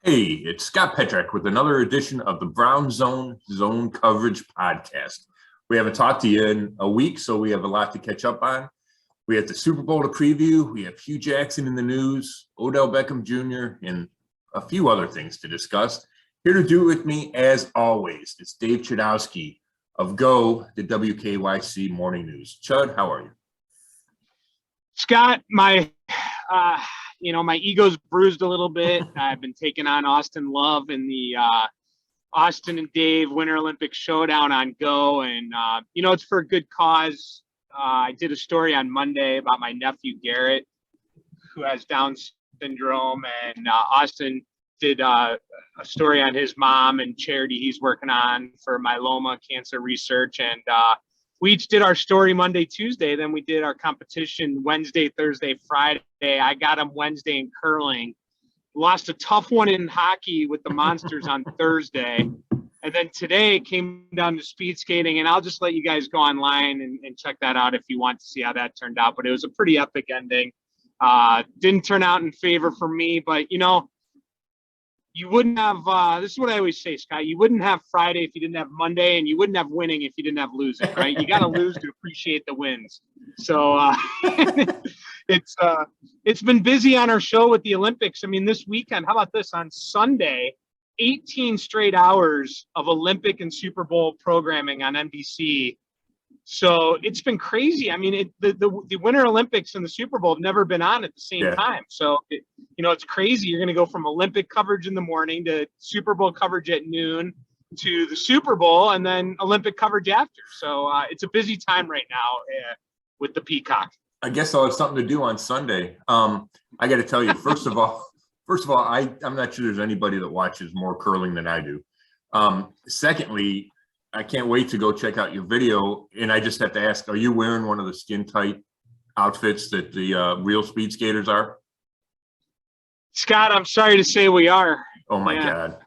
Hey, it's Scott Petrak with another edition of the Brown Zone Coverage Podcast. We haven't talked to you in a week, so we have a lot to catch up on. We have the Super Bowl to preview. We have Hue Jackson in the news, Odell Beckham Jr., and a few other things to discuss. Here to do it with me, as always, it's Dave Chudowsky of the WKYC Morning News. Chud, how are you? Scott, my ego's bruised a little bit. I've been taking on Austin Love in the Austin and Dave Winter Olympics Showdown on Go. And, it's for a good cause. I did a story on Monday about my nephew, Garrett, who has Down syndrome. And Austin did a story on his mom and charity he's working on for myeloma cancer research. And we each did our story Monday, Tuesday. Then we did our competition Wednesday, Thursday, Friday. I got him Wednesday in curling. Lost a tough one in hockey with the Monsters on Thursday. And then today came down to speed skating. And I'll just let you guys go online and check that out if you want to see how that turned out. But it was a pretty epic ending. Didn't turn out in favor for me. But, you wouldn't have, this is what I always say, Scott, you wouldn't have Friday if you didn't have Monday, and you wouldn't have winning if you didn't have losing, right? You got to lose to appreciate the wins. So it's been busy on our show with the Olympics. I mean, this weekend, how about this? On Sunday, 18 straight hours of Olympic and Super Bowl programming on NBC. So it's been crazy. I mean, the Winter Olympics and the Super Bowl have never been on at the same time. So, it's crazy. You're going to go from Olympic coverage in the morning to Super Bowl coverage at noon to the Super Bowl and then Olympic coverage after. So it's a busy time right now with the Peacock. I guess I'll have something to do on Sunday. I got to tell you, first of all, I'm not sure there's anybody that watches more curling than I do. Secondly, I can't wait to go check out your video. And I just have to ask, are you wearing one of the skin tight outfits that the real speed skaters are? Scott, I'm sorry to say we are. Oh my God.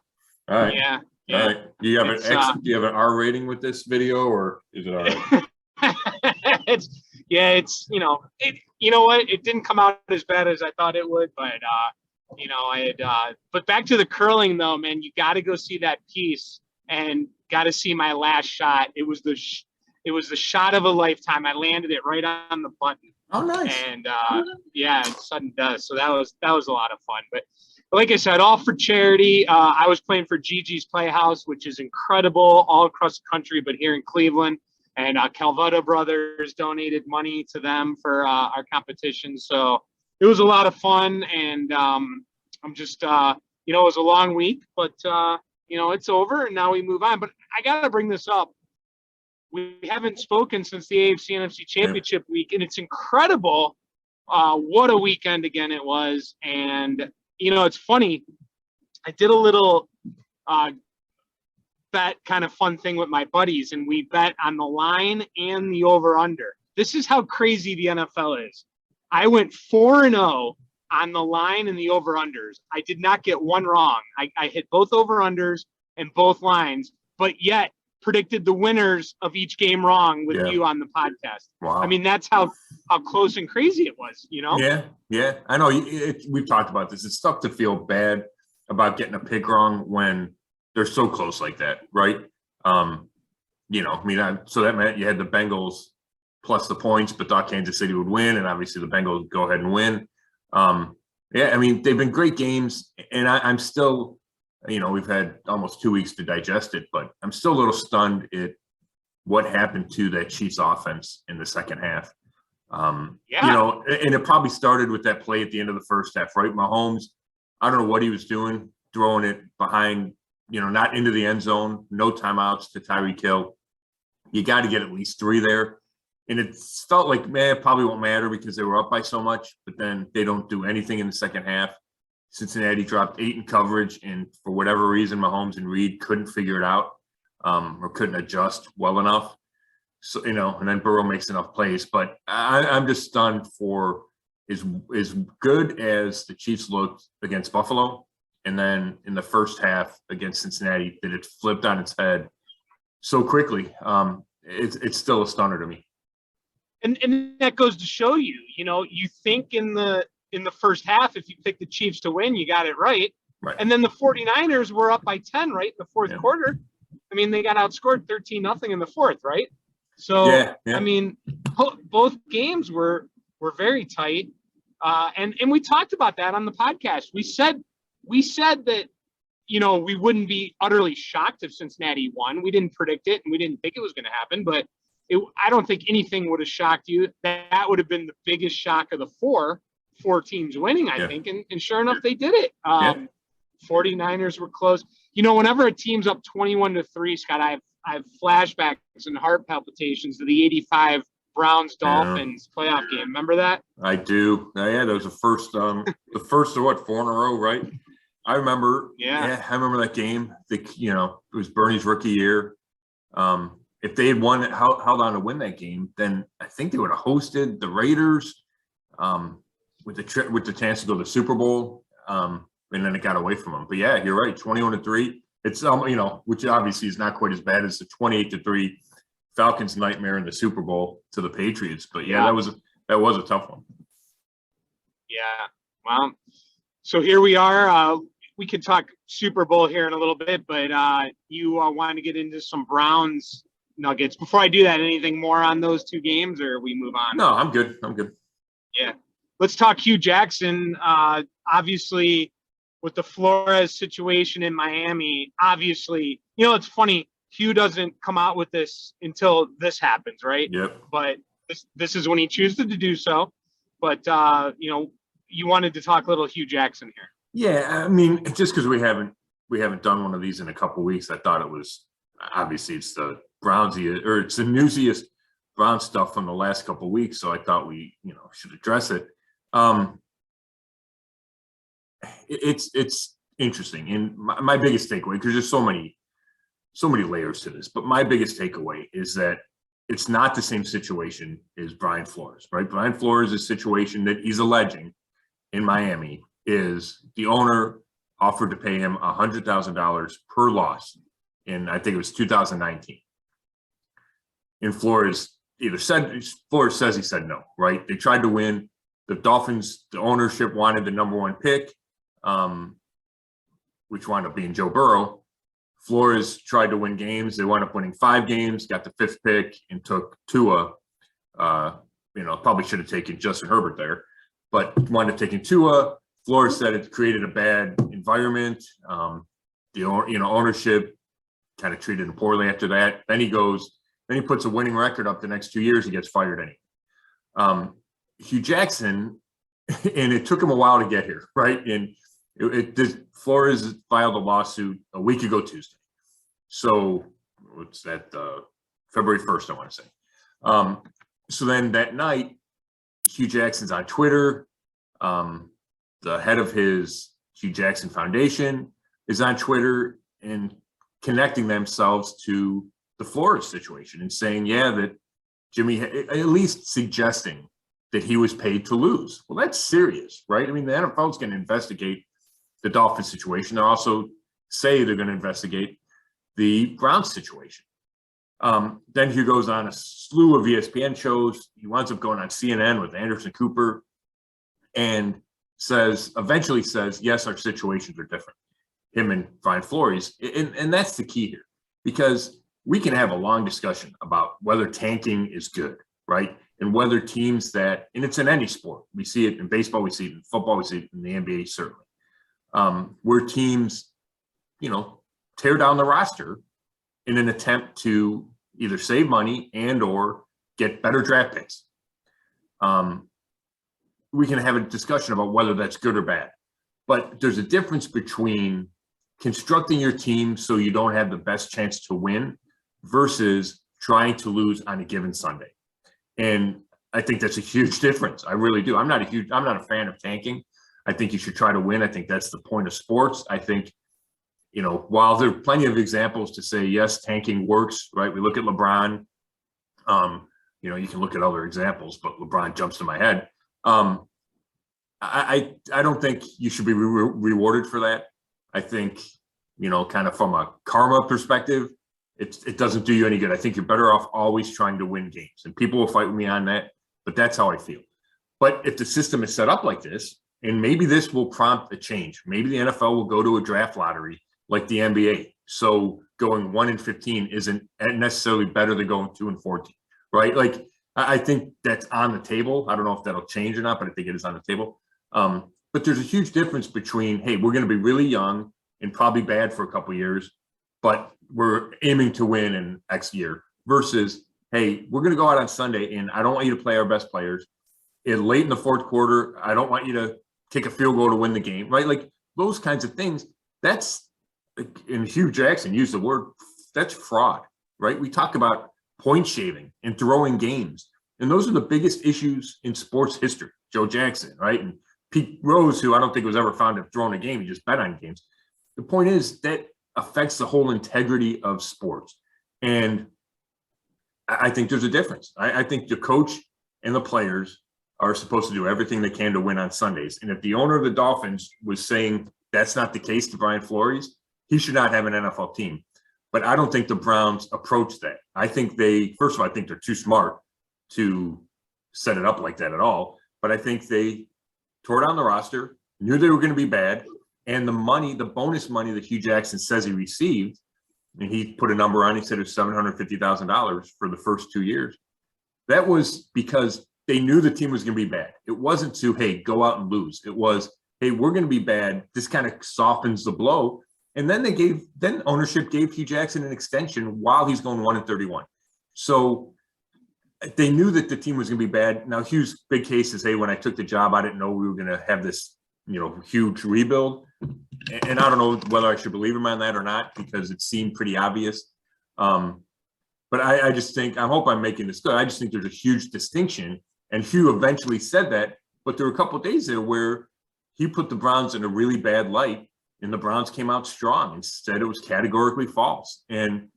All right. Yeah. All right. Do you have do you have an R rating with this video, or is it all right? You know what? It didn't come out as bad as I thought it would, but but back to the curling though, man, you got to go see that piece and got to see my last shot. It was the shot of a lifetime. I landed it right on the button. Oh, nice. And sudden death. So that was a lot of fun. But like I said, all for charity. I was playing for Gigi's Playhouse, which is incredible all across the country, but here in Cleveland. And Calvetta Brothers donated money to them for our competition. So it was a lot of fun. And I'm just, it was a long week, but it's over and now we move on. But I got to bring this up. We haven't spoken since the AFC NFC Championship week, and it's incredible what a weekend again it was. And, it's funny. I did a little bet kind of fun thing with my buddies, and we bet on the line and the over-under. This is how crazy the NFL is. I went 4-0 on the line and the over-unders. I did not get one wrong. I hit both over-unders and both lines, but yet predicted the winners of each game wrong with you on the podcast. Wow. I mean, that's how close and crazy it was, Yeah. I know we've talked about this. It's tough to feel bad about getting a pick wrong when they're so close like that, right? So that meant you had the Bengals plus the points, but thought Kansas City would win, and obviously the Bengals go ahead and win. They've been great games, and I'm still, we've had almost 2 weeks to digest it, but I'm still a little stunned at what happened to that Chiefs offense in the second half. And it probably started with that play at the end of the first half, right? Mahomes, I don't know what he was doing, throwing it behind, not into the end zone, no timeouts to Tyreek Hill. You got to get at least 3 there. And it felt like, man, it probably won't matter because they were up by so much, but then they don't do anything in the second half. Cincinnati dropped 8 in coverage, and for whatever reason, Mahomes and Reed couldn't figure it out or couldn't adjust well enough. So, and then Burrow makes enough plays. But I'm just stunned for as good as the Chiefs looked against Buffalo, and then in the first half against Cincinnati, that it flipped on its head so quickly. It's still a stunner to me. And that goes to show you, you think in the first half, if you pick the Chiefs to win, you got it right. Right. And then the 49ers were up by 10, right, in the fourth quarter. I mean, they got outscored 13-0 in the fourth, right? So, I mean, both games were very tight. And we talked about that on the podcast. We said that, we wouldn't be utterly shocked if Cincinnati won. We didn't predict it, and we didn't think it was going to happen, but I don't think anything would have shocked you. That would have been the biggest shock of the four teams winning, I think. And sure enough, they did it. 49ers were close. Whenever a team's up 21-3, Scott, I have flashbacks and heart palpitations to the 85 Browns-Dolphins playoff game. Remember that? I do. Yeah, that was the first of what, 4 in a row, right? I remember. Yeah, I remember that game. It was Bernie's rookie year. If they had held on to win that game, then I think they would have hosted the Raiders with the chance to go to the Super Bowl. And then it got away from them. But yeah, you're right. 21-3. It's which obviously is not quite as bad as the 28-3 Falcons nightmare in the Super Bowl to the Patriots. But that was a tough one. Yeah. Well, so here we are. We could talk Super Bowl here in a little bit, but you want to get into some Browns Nuggets. Before I do that, anything more on those two games, or we move on? No, I'm good. Yeah. Let's talk Hue Jackson. Obviously, with the Flores situation in Miami, obviously, it's funny. Hue doesn't come out with this until this happens, right? Yep. But this is when he chooses to do so. But, you wanted to talk a little Hue Jackson here. Yeah, I mean, just because we haven't done one of these in a couple of weeks, I thought it was obviously it's the it's the newsiest Brown stuff from the last couple of weeks. So I thought we should address it. It's interesting, and my biggest takeaway, because there's so many layers to this, but my biggest takeaway is that it's not the same situation as Brian Flores, right? Brian Flores' situation that he's alleging in Miami is the owner offered to pay him $100,000 per loss in, I think it was 2019. And Flores says he said no, right? They tried to win. The Dolphins, the ownership wanted the number 1 pick, which wound up being Joe Burrow. Flores tried to win games. They wound up winning 5 games, got the 5th pick, and took Tua. Probably should have taken Justin Herbert there, but wound up taking Tua. Flores said it created a bad environment. The ownership kind of treated him poorly after that. Then he puts a winning record up the next 2 years. He gets fired anyway. Hue Jackson, and it took him a while to get here, right? And Flores filed a lawsuit a week ago Tuesday. So what's that? February 1st, I want to say. So then that night, Hue Jackson's on Twitter. The head of his Hue Jackson Foundation is on Twitter and connecting themselves to the Flores situation and saying, that Jimmy, at least suggesting that he was paid to lose. Well, that's serious, right? I mean, the NFL is going to investigate the Dolphins situation. They also say they're going to investigate the Browns situation. Then Hugh goes on a slew of ESPN shows. He winds up going on CNN with Anderson Cooper and eventually says, yes, our situations are different, him and Brian Flores. And that's the key here, because we can have a long discussion about whether tanking is good, right? And whether teams and it's in any sport, we see it in baseball, we see it in football, we see it in the NBA, certainly, where teams, tear down the roster in an attempt to either save money and or get better draft picks. We can have a discussion about whether that's good or bad. But there's a difference between constructing your team so you don't have the best chance to win versus trying to lose on a given Sunday. And I think that's a huge difference. I really do. I'm not a fan of tanking. I think you should try to win. I think that's the point of sports. I think, while there are plenty of examples to say, yes, tanking works, right? We look at LeBron. You can look at other examples, but LeBron jumps to my head. I don't think you should be rewarded for that. I think, kind of from a karma perspective, it doesn't do you any good. I think you're better off always trying to win games, and people will fight with me on that, but that's how I feel. But if the system is set up like this, And maybe this will prompt a change. Maybe the NFL will go to a draft lottery like the NBA. So going 1-15 isn't necessarily better than going 2-14, right? Like, I think that's on the table. I don't know if that'll change or not, but I think it is on the table. But there's a huge difference between, hey, we're going to be really young and probably bad for a couple of years, but we're aiming to win in X year, versus, hey, we're going to go out on Sunday and I don't want you to play our best players. Late in the fourth quarter, I don't want you to kick a field goal to win the game, right? Like those kinds of things. That's, and Hue Jackson used the word, that's fraud, right? We talk about point shaving and throwing games. And those are the biggest issues in sports history. Joe Jackson, right? And Pete Rose, who I don't think was ever found to have thrown a game. He just bet on games. The point is that affects the whole integrity of sports. And I think there's a difference. I think the coach and the players are supposed to do everything they can to win on Sundays. And if the owner of the Dolphins was saying that's not the case to Brian Flores, he should not have an NFL team. But I don't think the Browns approach that. I think first of all, I think they're too smart to set it up like that at all. But I think they tore down the roster, knew they were going to be bad. And the money, the bonus money that Hue Jackson says he received, and he put a number on, he said it was $750,000 for the first 2 years. That was because they knew the team was going to be bad. It wasn't to, hey, go out and lose. It was, hey, we're going to be bad. This kind of softens the blow. And then ownership gave Hue Jackson an extension while he's going 1-31. So they knew that the team was going to be bad. Now, Hugh's big case is, hey, when I took the job, I didn't know we were going to have this, huge rebuild. And I don't know whether I should believe him on that or not, because it seemed pretty obvious. But I just think, I hope I'm making this good. I just think there's a huge distinction. And Hugh eventually said that, but there were a couple of days there where he put the Browns in a really bad light, and the Browns came out strong and said it was categorically false. And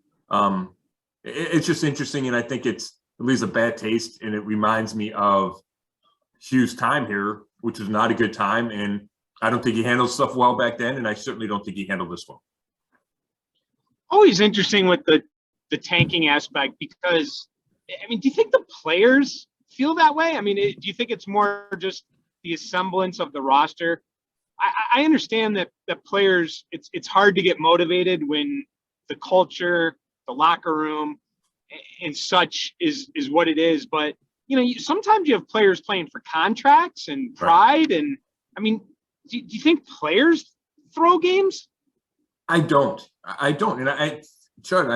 it's just interesting. And I think it leaves a bad taste. And it reminds me of Hugh's time here, which was not a good time. And I don't think he handled stuff well back then. And I certainly don't think he handled this well. Always interesting with the tanking aspect, because, I mean, do you think the players feel that way? I mean, do you think it's more just the semblance of the roster? I understand that players, it's hard to get motivated when the culture, the locker room, and such is what it is. But, sometimes you have players playing for contracts and pride. Right. And I mean, do you think players throw games? I don't. And I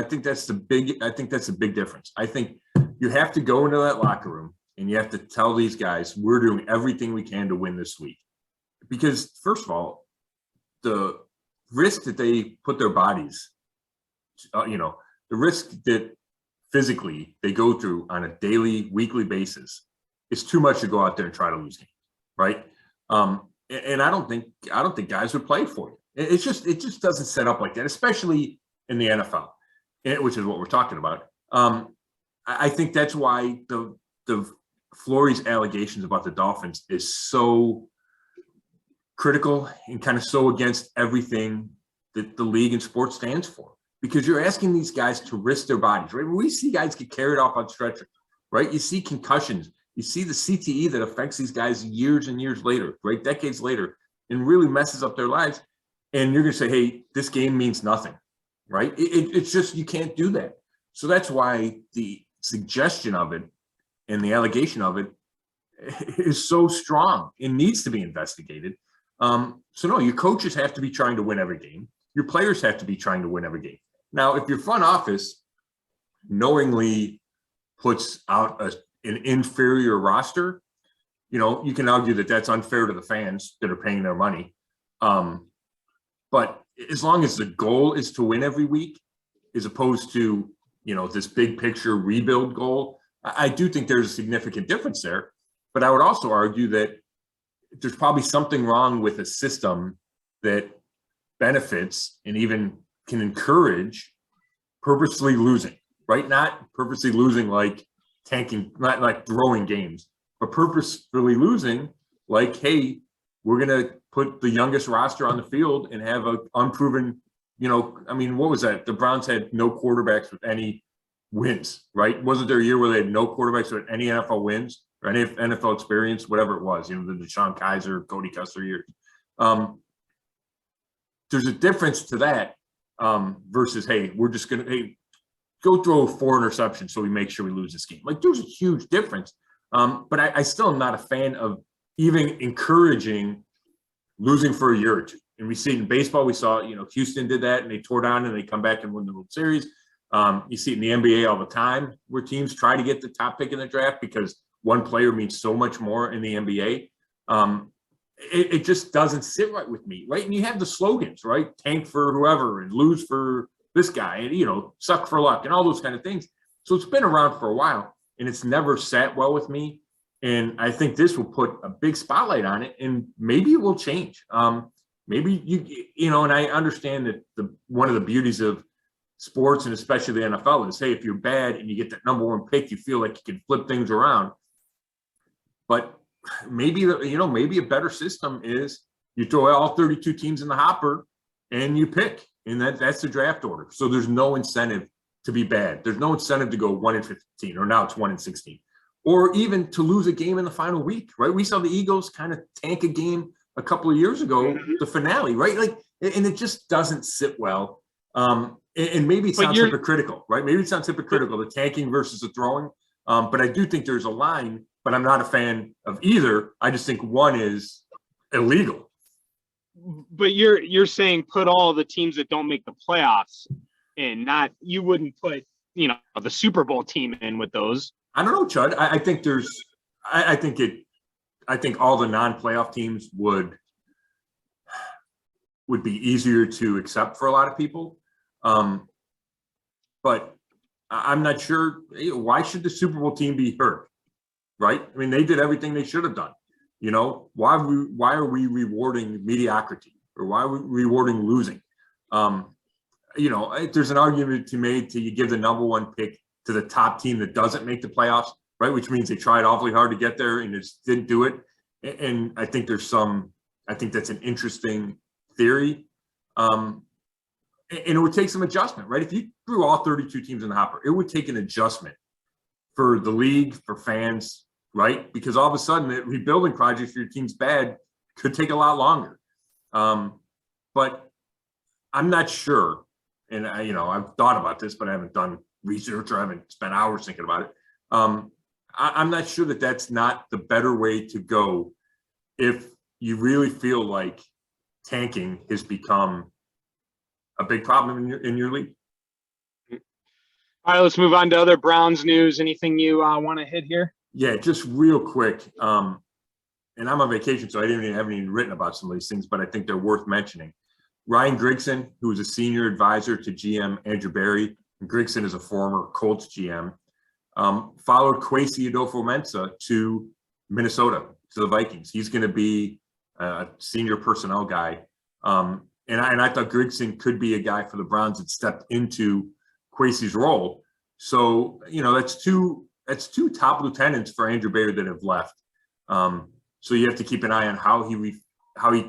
think that's the big difference. I think you have to go into that locker room and you have to tell these guys, we're doing everything we can to win this week. Because first of all, the risk that they put their bodies, the risk that physically they go through on a daily, weekly basis is too much to go out there and try to lose games, right? And I don't think guys would play for you. It just doesn't set up like that, especially in the NFL, which is what we're talking about. I think that's why the Flores allegations about the Dolphins is so critical and kind of so against everything that the league and sports stands for, because you're asking these guys to risk their bodies, right? We see guys get carried off on stretchers, right? You see concussions, you see the CTE that affects these guys years and years later, right? Decades later, and really messes up their lives. And you're going to say, hey, this game means nothing, right? It's just, you can't do that. So that's why the suggestion of it and the allegation of it is so strong. It needs to be investigated. So no, your coaches have to be trying to win every game. Your players have to be trying to win every game. Now, if your front office knowingly puts out an inferior roster, you can argue that that's unfair to the fans that are paying their money. But as long as the goal is to win every week, as opposed to, this big picture rebuild goal, I do think there's a significant difference there. But I would also argue that there's probably something wrong with a system that benefits and even can encourage purposely losing, right? Not purposely losing like tanking, not like throwing games, but purposefully losing like, hey, we're going to put the youngest roster on the field and have an unproven, what was that? The Browns had no quarterbacks with any wins, right? Wasn't there a year where they had no quarterbacks with any NFL wins? or any NFL experience, whatever it was, the DeShone Kizer, Cody Kessler years. There's a difference to that versus, hey, we're just going to, go throw 4 interceptions so we make sure we lose this game. Like, there's a huge difference. But I still am not a fan of even encouraging losing for a year or two. And we see it in baseball. We saw, Houston did that and they tore down and they come back and win the World Series. You see it in the NBA all the time where teams try to get the top pick in the draft because one player means so much more in the NBA. It just doesn't sit right with me, right? And you have the slogans, right? Tank for whoever and lose for this guy and, suck for luck and all those kind of things. So it's been around for a while and it's never sat well with me. And I think this will put a big spotlight on it and maybe it will change. Maybe and I understand that one of the beauties of sports and especially the NFL is, hey, if you're bad and you get that number 1 pick, you feel like you can flip things around. But maybe a better system is you throw all 32 teams in the hopper and you pick, and that's the draft order. So there's no incentive to be bad. There's no incentive to go 1-15, or now it's 1-16, or even to lose a game in the final week, right? We saw the Eagles kind of tank a game a couple of years ago, the finale, right? Like, and it just doesn't sit well. And maybe it sounds hypocritical, right? Maybe it sounds hypocritical, the tanking versus the throwing. But I do think there's a line, but I'm not a fan of either. I just think one is illegal. But you're saying put all the teams that don't make the playoffs in, not, you wouldn't put, the Super Bowl team in with those. I don't know, Chud. I think all the non-playoff teams would be easier to accept for a lot of people. But I'm not sure, why should the Super Bowl team be hurt, right? I mean, they did everything they should have done. Why are we rewarding mediocrity, or why are we rewarding losing? There's an argument to be made to you give the number 1 pick to the top team that doesn't make the playoffs, right? Which means they tried awfully hard to get there and just didn't do it. And I think that's an interesting theory. And it would take some adjustment, right? If you threw all 32 teams in the hopper, it would take an adjustment for the league, for fans, right? Because all of a sudden, the rebuilding project for your team's bad could take a lot longer. But I'm not sure. And I've thought about this, but I haven't done research or I haven't spent hours thinking about it. I'm not sure that that's not the better way to go if you really feel like tanking has become a big problem in your league. All right, let's move on to other Browns news. Anything you want to hit here? Yeah, just real quick. And I'm on vacation, so I haven't even written about some of these things, but I think they're worth mentioning. Ryan Grigson, who was a senior advisor to GM Andrew Berry, and Grigson is a former Colts GM, followed Kwesi Adolfo-Mensah to Minnesota, to the Vikings. He's going to be a senior personnel guy. And I thought Grigson could be a guy for the Browns that stepped into Kwesi's role. So, that's two top lieutenants for Andrew Berry that have left. So you have to keep an eye on how he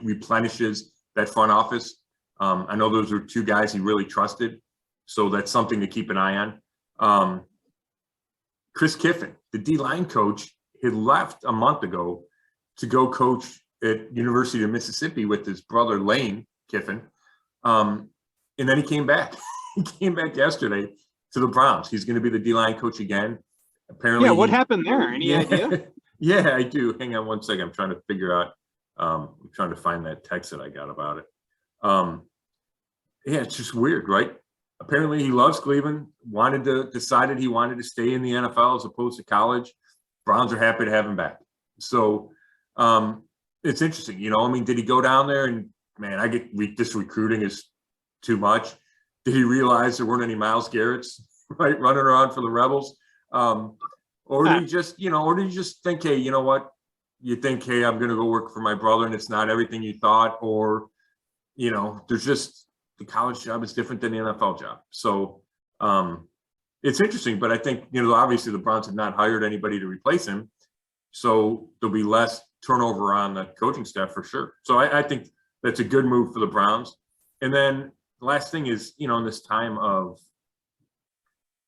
replenishes that front office. I know those are 2 guys he really trusted. So that's something to keep an eye on. Chris Kiffin, the D-line coach, had left a month ago to go coach at University of Mississippi with his brother Lane Kiffin. And then he came back. He came back yesterday to the Browns. He's going to be the D-line coach again. Apparently. Yeah, what happened there? Any idea? Yeah, I do. Hang on one second. I'm trying to figure out. I'm trying to find that text that I got about it. Yeah, it's just weird, right? Apparently he loves Cleveland, decided he wanted to stay in the NFL as opposed to college. Browns are happy to have him back. So it's interesting, did he go down there and, man, this recruiting is too much. Did he realize there weren't any Myles Garretts, right, running around for the Rebels? Or did he just think, hey, you know what? You think, hey, I'm going to go work for my brother and it's not everything you thought, or, there's just, the college job is different than the NFL job. So it's interesting, but I think, obviously the Browns have not hired anybody to replace him. So there'll be less turnover on the coaching staff for sure. So I think that's a good move for the Browns. And then the last thing is, in this time of,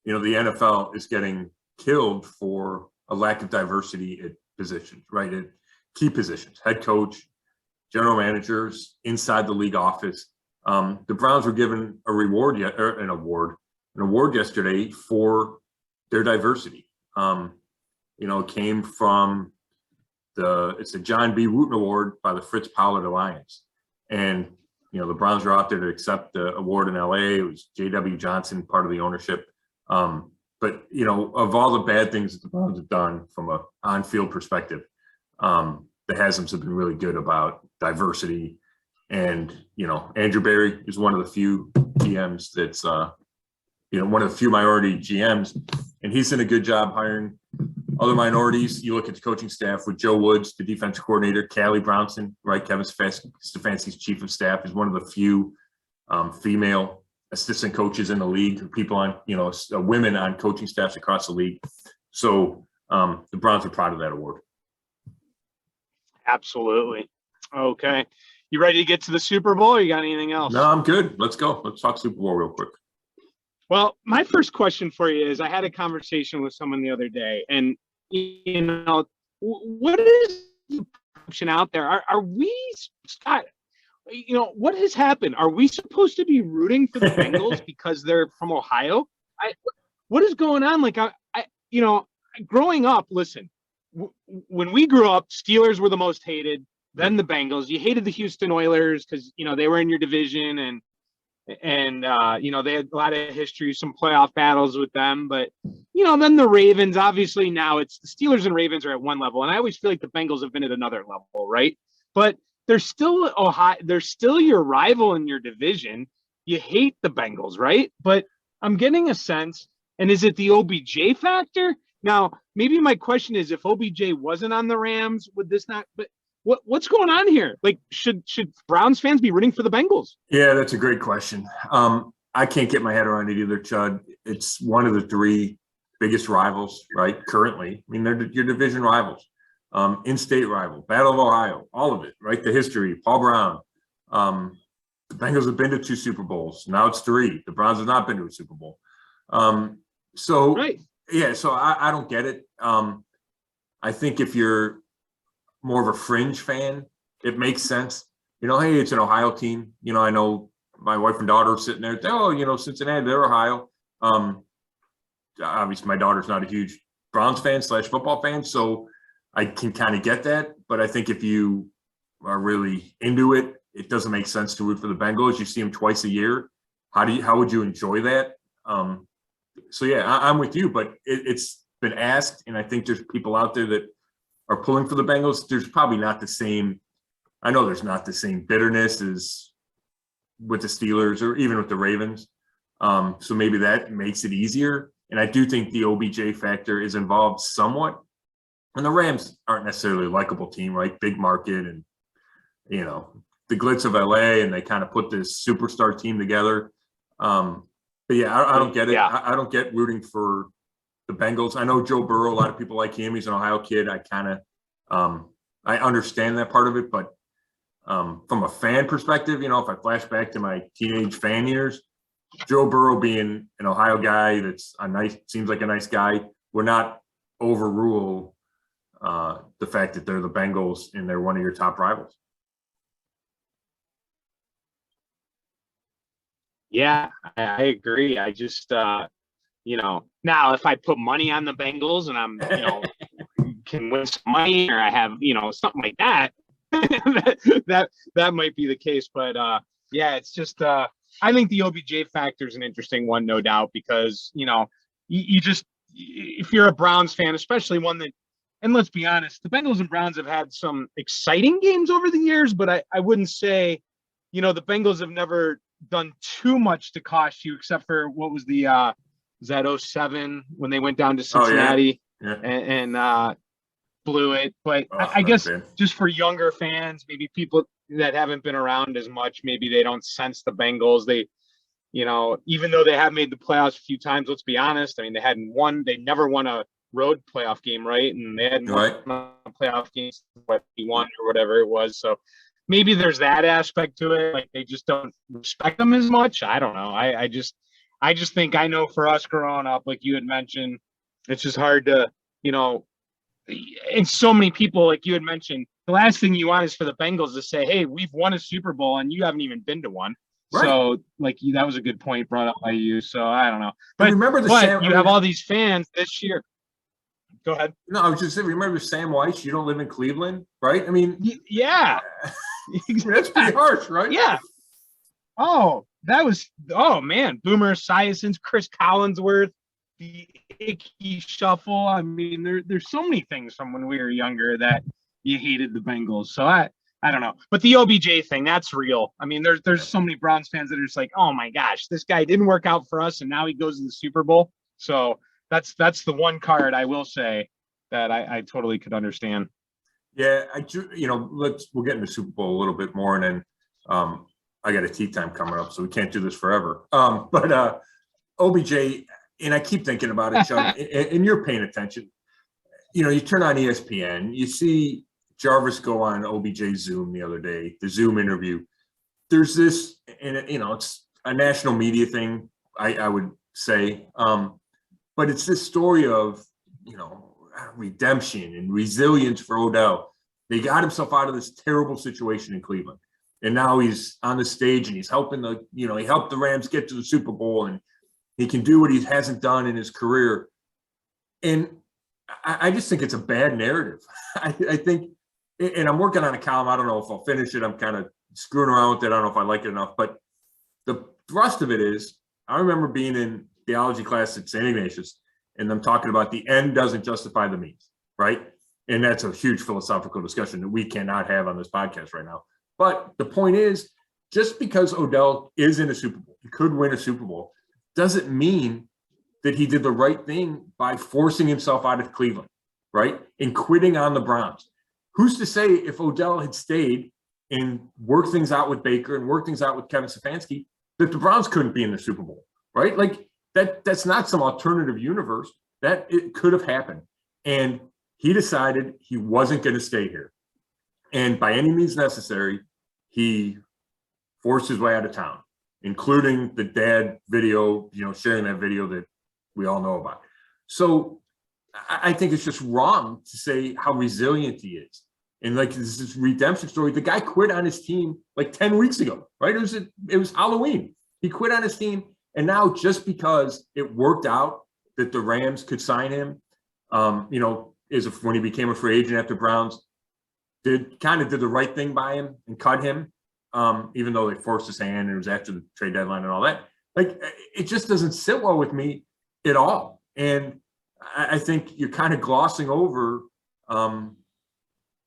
the NFL is getting killed for a lack of diversity at positions, right? At key positions, head coach, general managers, inside the league office. The Browns were given a reward yet, or an award yesterday for their diversity. It came from it's the John B. Wooten Award by the Fritz Pollard Alliance. And, the Browns are out there to accept the award in LA. It was J.W. Johnson, part of the ownership. But, of all the bad things that the Browns have done from a on-field perspective, the Haslam's have been really good about diversity. And, Andrew Berry is one of the few GMs that's, one of the few minority GMs, and he's done a good job hiring other minorities. You look at the coaching staff with Joe Woods, the defense coordinator, Callie Brownson, right? Kevin Stefanski's chief of staff, is one of the few female assistant coaches in the league, people on, women on coaching staffs across the league. So the Browns are proud of that award. Absolutely. Okay. You ready to get to the Super Bowl, or you got anything else? No, I'm good. Let's go. Let's talk Super Bowl real quick. Well, my first question for you is, I had a conversation with someone the other day, and, what is the option out there? Are we, Scott, what has happened? Are we supposed to be rooting for the Bengals because they're from Ohio? What is going on? Like, growing up, listen, when we grew up, Steelers were the most hated, then the Bengals. You hated the Houston Oilers because, they were in your division, and they had a lot of history, some playoff battles with them. But, then the Ravens, obviously now it's the Steelers and Ravens are at one level. And I always feel like the Bengals have been at another level, right? But they're still Ohio. They're still your rival in your division. You hate the Bengals, right? But I'm getting a sense, and is it the OBJ factor? Now, maybe my question is, if OBJ wasn't on the Rams, would this not, but what's going on here? Like, should Browns fans be rooting for the Bengals? Yeah, that's a great question. I can't get my head around it either, Chud. It's one of the three biggest rivals, right? Currently, I mean, they're your division rivals, in-state rival, Battle of Ohio, all of it, right? The history, Paul Brown. The Bengals have been to 2 Super Bowls. Now it's 3. The Browns have not been to a Super Bowl. Right. Yeah, so I don't get it. I think if you're more of a fringe fan, it makes sense. Hey, it's an Ohio team. I know my wife and daughter are sitting there. Oh, Cincinnati, they're Ohio. Obviously, my daughter's not a huge Browns fan / football fan, so I can kind of get that. But I think if you are really into it, it doesn't make sense to root for the Bengals. You see them twice a year. How would you enjoy that? So yeah, I'm with you, but it's been asked, and I think there's people out there that are pulling for the Bengals. There's probably not the same. I know there's not the same bitterness as with the Steelers or even with the Ravens. So maybe that makes it easier. And I do think the OBJ factor is involved somewhat. And the Rams aren't necessarily a likable team, right? Big market and, the glitz of LA, and they kind of put this superstar team together. But yeah, I don't get it. Yeah. I don't get rooting for the Bengals. I know Joe Burrow, a lot of people like him. He's an Ohio kid. I understand that part of it, but from a fan perspective, if I flash back to my teenage fan years, Joe Burrow being an Ohio guy that's seems like a nice guy, would not overrule the fact that they're the Bengals and they're one of your top rivals. Yeah, I agree. I just, now if I put money on the Bengals and I'm, can win some money, or I have, something like that, that might be the case. But yeah, it's just, I think the OBJ factor is an interesting one, no doubt, because, you just, if you're a Browns fan, especially one that, and let's be honest, the Bengals and Browns have had some exciting games over the years, but I wouldn't say, the Bengals have never done too much to cost you, except for what was the was that 07 when they went down to Cincinnati and blew it. But I guess just for younger fans, maybe people that haven't been around as much, maybe they don't sense the Bengals. They, even though they have made the playoffs a few times, let's be honest, I mean, they never won a road playoff game, right? And they hadn't won a playoff game what he won or whatever it was. So maybe there's that aspect to it. Like, they just don't respect them as much. I don't know. I just think, I know for us growing up, like you had mentioned, it's just hard to, and so many people, like you had mentioned, the last thing you want is for the Bengals to say, hey, we've won a Super Bowl and you haven't even been to one. Right. So that was a good point brought up by you. So I don't know, but remember you have all these fans this year. Go ahead. No, I was just saying, remember Sam Weiss? You don't live in Cleveland, right? I mean, yeah, that's pretty harsh, right? Yeah. Oh, man, Boomer Esiason's, Chris Collinsworth, the Icky Shuffle. I mean, there's so many things from when we were younger that you hated the Bengals. So I don't know, but the OBJ thing, that's real. I mean, there's so many Browns fans that are just like, oh my gosh, this guy didn't work out for us, and now he goes to the Super Bowl. So that's the one card I will say that I totally could understand. Yeah, we'll get into the Super Bowl a little bit more, and then I got a tea time coming up, so we can't do this forever. But OBJ, and I keep thinking about it, Chuck, and you're paying attention. You turn on ESPN, you see Jarvis go on OBJ Zoom the other day, the Zoom interview. There's this, and it's a national media thing, I would say, but it's this story of redemption and resilience for Odell. They got himself out of this terrible situation in Cleveland, and now he's on the stage and he's helping he helped the Rams get to the Super Bowl, and he can do what he hasn't done in his career. And I just think it's a bad narrative. I think, and I'm working on a column. I don't know if I'll finish it. I'm kind of screwing around with it. I don't know if I like it enough, but the thrust of it is, I remember being in theology class at St. Ignatius, and them talking about the end doesn't justify the means, right? And that's a huge philosophical discussion that we cannot have on this podcast right now. But the point is, just because Odell is in a Super Bowl, he could win a Super Bowl, doesn't mean that he did the right thing by forcing himself out of Cleveland, right? And quitting on the Browns. Who's to say if Odell had stayed and worked things out with Baker and worked things out with Kevin Stefanski, that the Browns couldn't be in the Super Bowl, right? Like that's not some alternative universe. That it could have happened. And he decided he wasn't going to stay here. And by any means necessary, he forced his way out of town, including the dad video, sharing that video that we all know about. So I think it's just wrong to say how resilient he is. And like this redemption story, the guy quit on his team like 10 weeks ago, right? It was Halloween. He quit on his team. And now just because it worked out that the Rams could sign him, when he became a free agent after Browns, did the right thing by him and cut him, even though they forced his hand and it was after the trade deadline and all that. Like, it just doesn't sit well with me at all. And I think you're kind of glossing over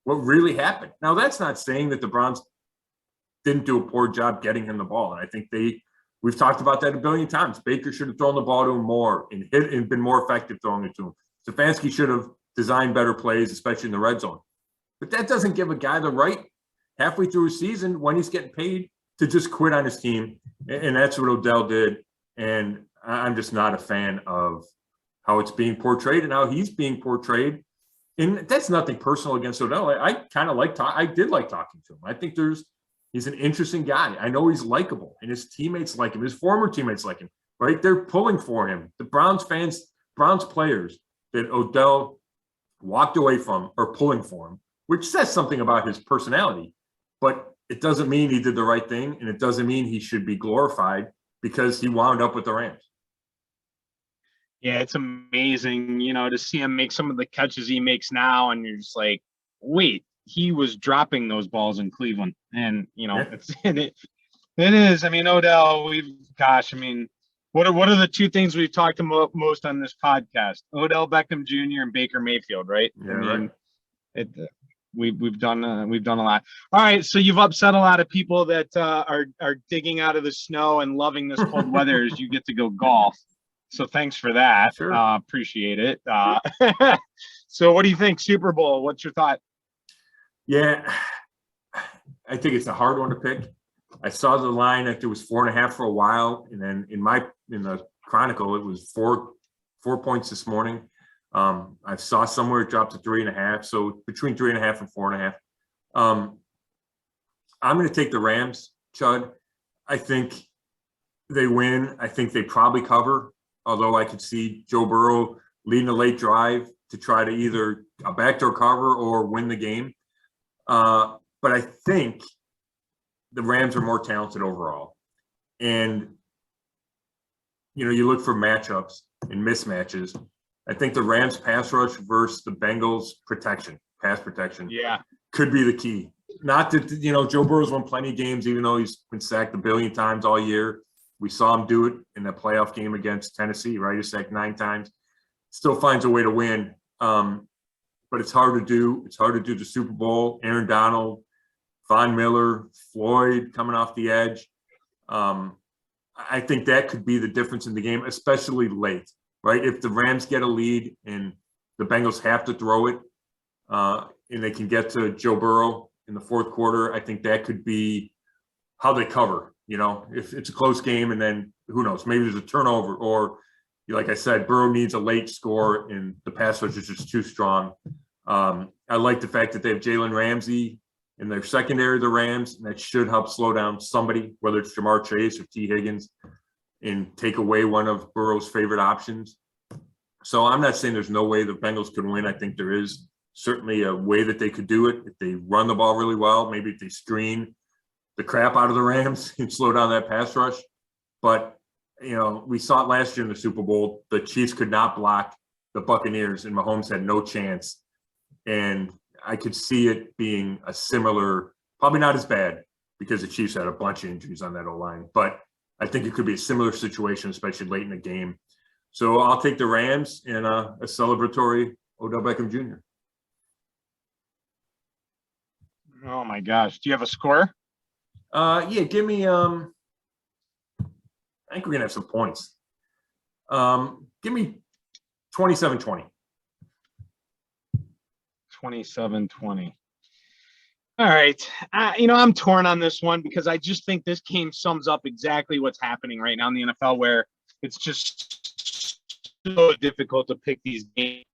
what really happened. Now, that's not saying that the Browns didn't do a poor job getting him the ball. And I think we've talked about that a billion times. Baker should have thrown the ball to him more and been more effective throwing it to him. Stefanski should have designed better plays, especially in the red zone. But that doesn't give a guy the right halfway through a season when he's getting paid to just quit on his team. And that's what Odell did. And I'm just not a fan of how it's being portrayed and how he's being portrayed. And that's nothing personal against Odell. I kind of I did like talking to him. I think he's an interesting guy. I know he's likable and his teammates like him. His former teammates like him, right? They're pulling for him. The Browns players that Odell walked away from are pulling for him, which says something about his personality, but it doesn't mean he did the right thing. And it doesn't mean he should be glorified because he wound up with the Rams. Yeah, it's amazing, to see him make some of the catches he makes now. And you're just like, wait, he was dropping those balls in Cleveland. And, it is. I mean, Odell, what are the two things we've talked about most on this podcast? Odell Beckham Jr. and Baker Mayfield, right? Yeah, right. We've done a lot. All right, so you've upset a lot of people that are digging out of the snow and loving this cold weather as you get to go golf. So thanks for that. Sure. Appreciate it. So what do you think, Super Bowl? What's your thought? Yeah, I think it's a hard one to pick. I saw the line that it was 4.5 for a while, and then in the Chronicle it was 4 points this morning. I saw somewhere it dropped to 3.5, so between 3.5 and 4.5. I'm going to take the Rams, Chud. I think they win. I think they probably cover, although I could see Joe Burrow leading a late drive to try to either a backdoor cover or win the game. But I think the Rams are more talented overall. And, you look for matchups and mismatches. I think the Rams pass rush versus the Bengals pass protection, could be the key. Not that, Joe Burrow's won plenty of games, even though he's been sacked a billion times all year. We saw him do it in the playoff game against Tennessee, right? He sacked 9 times. Still finds a way to win. But it's hard to do. It's hard to do the Super Bowl. Aaron Donald, Von Miller, Floyd coming off the edge. I think that could be the difference in the game, especially late, right? If the Rams get a lead and the Bengals have to throw it and they can get to Joe Burrow in the fourth quarter, I think that could be how they cover, if it's a close game and then who knows, maybe there's a turnover or, like I said, Burrow needs a late score and the pass rush is just too strong. I like the fact that they have Jalen Ramsey in their secondary, the Rams, and that should help slow down somebody, whether it's Jamar Chase or T. Higgins, and take away one of Burrow's favorite options. So I'm not saying there's no way the Bengals could win. I think there is certainly a way that they could do it if they run the ball really well. Maybe if they screen the crap out of the Rams and slow down that pass rush. But, we saw it last year in the Super Bowl. The Chiefs could not block the Buccaneers, and Mahomes had no chance. And I could see it being a similar, probably not as bad because the Chiefs had a bunch of injuries on that O-line, but I think it could be a similar situation, especially late in the game. So I'll take the Rams in a celebratory Odell Beckham Jr. Oh my gosh. Do you have a score? Yeah, give me, I think we're going to have some points. Give me 27-20. 27-20. All right. I'm torn on this one because I just think this game sums up exactly what's happening right now in the NFL, where it's just so difficult to pick these games.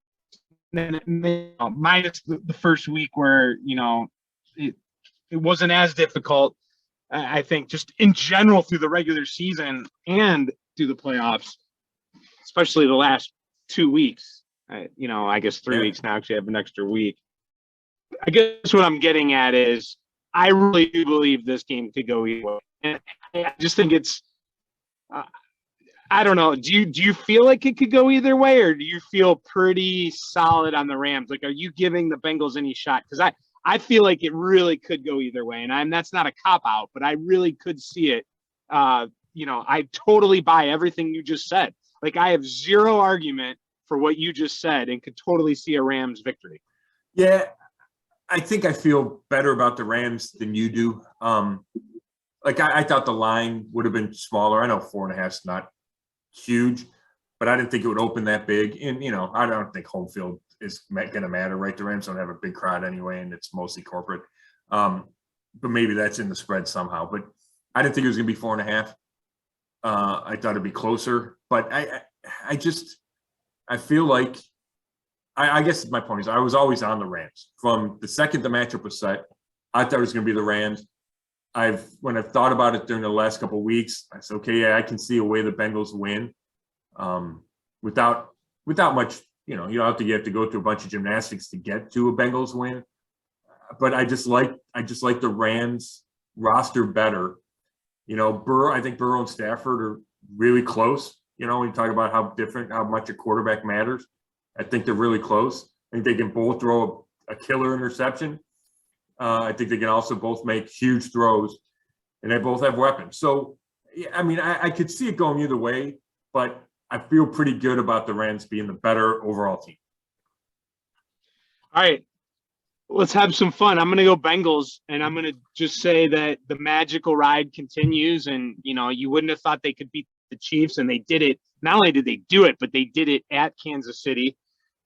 Minus the first week where, it wasn't as difficult. I think just in general through the regular season and through the playoffs, especially the last 2 weeks. I guess 3 weeks now, actually I have an extra week. I guess what I'm getting at is I really do believe this game could go either way. And I just think it's, I don't know. Do you feel like it could go either way, or do you feel pretty solid on the Rams? Like, are you giving the Bengals any shot? Because I feel like it really could go either way. And that's not a cop-out, but I really could see it. I totally buy everything you just said. Like, I have zero argument for what you just said and could totally see a Rams victory. Yeah, I think I feel better about the Rams than you do. I thought the line would have been smaller. I know 4.5 is not huge, but I didn't think it would open that big. And, I don't think home field is going to matter, right? The Rams don't have a big crowd anyway, and it's mostly corporate. But maybe that's in the spread somehow. But I didn't think it was going to be 4.5. I thought it'd be closer. But I feel like I guess my point is I was always on the Rams. From the second the matchup was set, I thought it was going to be the Rams. When I've thought about it during the last couple of weeks, I said, okay, yeah, I can see a way the Bengals win without much, you don't have to go through a bunch of gymnastics to get to a Bengals win. But I just like the Rams roster better. I think Burrow and Stafford are really close. When you talk about how much a quarterback matters, I think they're really close. I think they can both throw a killer interception. I think they can also both make huge throws, and they both have weapons. So, I could see it going either way, but I feel pretty good about the Rams being the better overall team. All right, let's have some fun. I'm going to go Bengals, and I'm going to just say that the magical ride continues, and, you wouldn't have thought they could beat the Chiefs, and they did it. Not only did they do it, but they did it at Kansas City.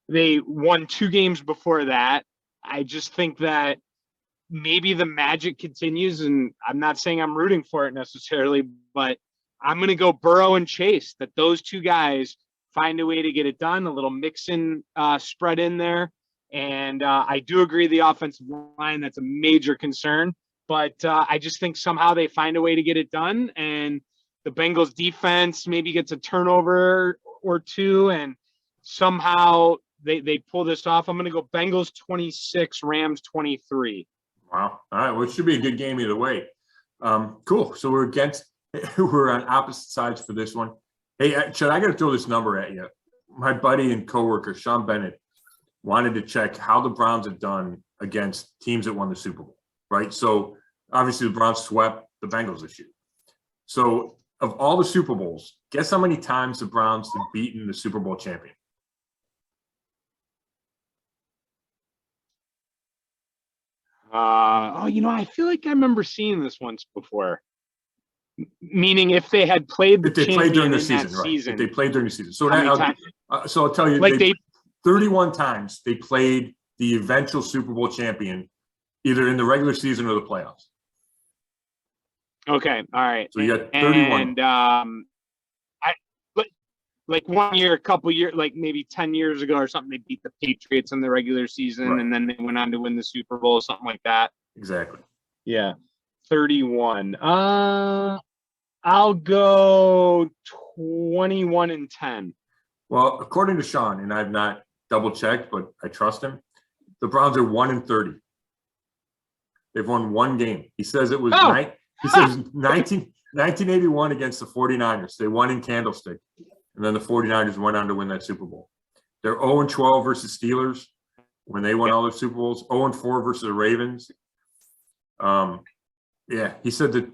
They won 2 games before that. I just think that maybe the magic continues, and I'm not saying I'm rooting for it necessarily, but I'm going to go Burrow and Chase, that those 2 guys find a way to get it done, a little mix-in spread in there. And I do agree the offensive line, that's a major concern, but I just think somehow they find a way to get it done, and the Bengals defense maybe gets a turnover or 2, and somehow they pull this off. I'm going to go Bengals 26, Rams 23. Wow. All right. Well, it should be a good game either way. Cool. So we're on opposite sides for this one. Hey, Chud, I got to throw this number at you. My buddy and coworker, Sean Bennett, wanted to check how the Browns have done against teams that won the Super Bowl, right? So obviously the Browns swept the Bengals this year. So of all the Super Bowls, guess how many times the Browns have beaten the Super Bowl champion? I feel like I remember seeing this once before. Meaning, if they had played the champion during the in season, that right? season, If they played during the season. So I'll tell you, like 31 times they played the eventual Super Bowl champion, either in the regular season or the playoffs. Okay, all right. So you got 31. And like 1 year, a couple years, like maybe 10 years ago or something, they beat the Patriots in the regular season, Right. and then they went on to win the Super Bowl, something like that. Exactly. Yeah, 31. I'll go 21 and 10. Well, according to Sean, and I've not double checked, but I trust him, the Browns are 1 and 30. They've won one game. He says it was 1981 against the 49ers. They won in Candlestick, and then the 49ers went on to win that Super Bowl. They're 0 and 12 versus Steelers when they won all their Super Bowls. 0 and 4 versus the Ravens. He said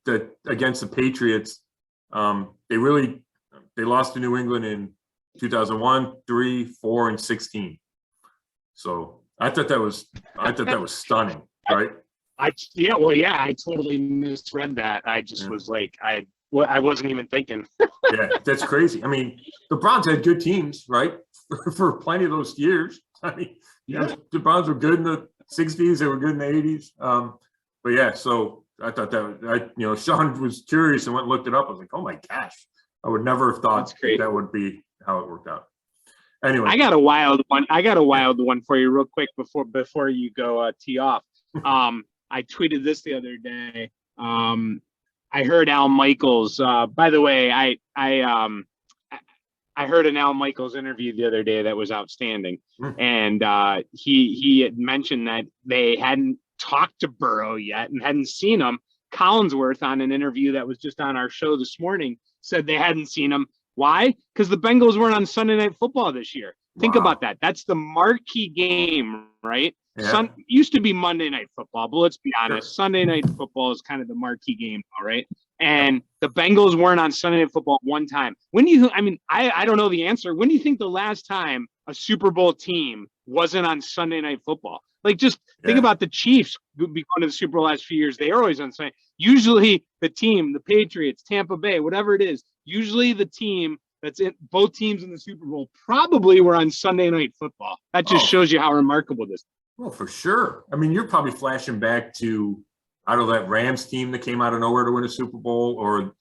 that against the Patriots, they lost to New England in 2001, 3, 4, and 16. So I thought that was stunning, right? I totally misread that. I just was like, I wasn't even thinking. Yeah, that's crazy. I mean, the Browns had good teams, right? For plenty of those years. I mean, the Browns were good in the 60s. They were good in the 80s. But yeah, so I thought Sean was curious and went and looked it up. I was like, oh my gosh, I would never have thought that would be how it worked out. Anyway, I got a wild one for you real quick before you go tee off. I tweeted this the other day. I heard Al Michaels. By the way, I heard an Al Michaels interview the other day that was outstanding, and he had mentioned that they hadn't talked to Burrow yet and hadn't seen him. Collinsworth, on an interview that was just on our show this morning, said they hadn't seen him. Why? Because the Bengals weren't on Sunday Night Football this year. Think about that. That's the marquee game, right? Yeah. Used to be Monday Night Football, but let's be honest, sure. Sunday Night Football is kind of the marquee game, all right? And the Bengals weren't on Sunday Night Football one time. I don't know the answer. When do you think the last time a Super Bowl team wasn't on Sunday Night Football? Like, just think about the Chiefs going to the Super Bowl last few years. They are always on Sunday. Usually the team, the Patriots, Tampa Bay, whatever it is, usually the team that's in both teams in the Super Bowl probably were on Sunday Night Football. That just shows you how remarkable this is. Well, for sure. I mean, you're probably flashing back to, I don't know, that Rams team that came out of nowhere to win a Super Bowl, or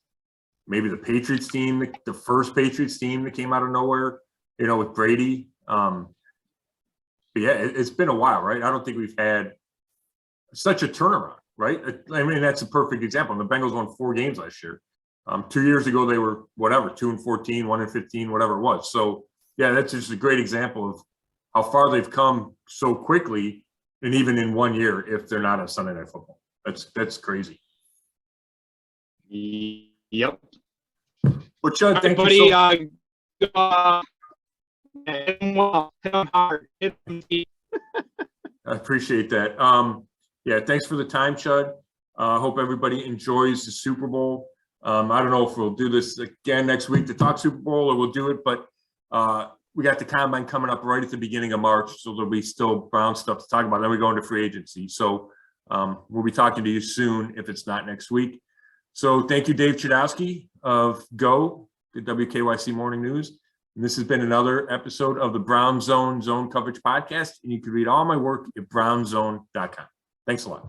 maybe the Patriots team, the first Patriots team that came out of nowhere, with Brady. But yeah, it's been a while, right? I don't think we've had such a turnaround, right? I mean, that's a perfect example. The Bengals won 4 games last year. 2 years ago, they were 2 and 14, 1 and 15, whatever it was. So yeah, that's just a great example of how far they've come so quickly, and even in 1 year, if they're not on Sunday Night Football. That's crazy. Yep. Well, Chud, thank you so I appreciate that. Thanks for the time, Chud. Hope everybody enjoys the Super Bowl. I don't know if we'll do this again next week to talk Super Bowl, or we'll do it, but we got the combine coming up right at the beginning of March, so there'll be still Brown stuff to talk about. Then we go into free agency. So we'll be talking to you soon if it's not next week. So thank you, Dave Chudowsky of the WKYC Morning News. And this has been another episode of the Brown Zone Coverage Podcast. And you can read all my work at brownzone.com. Thanks a lot.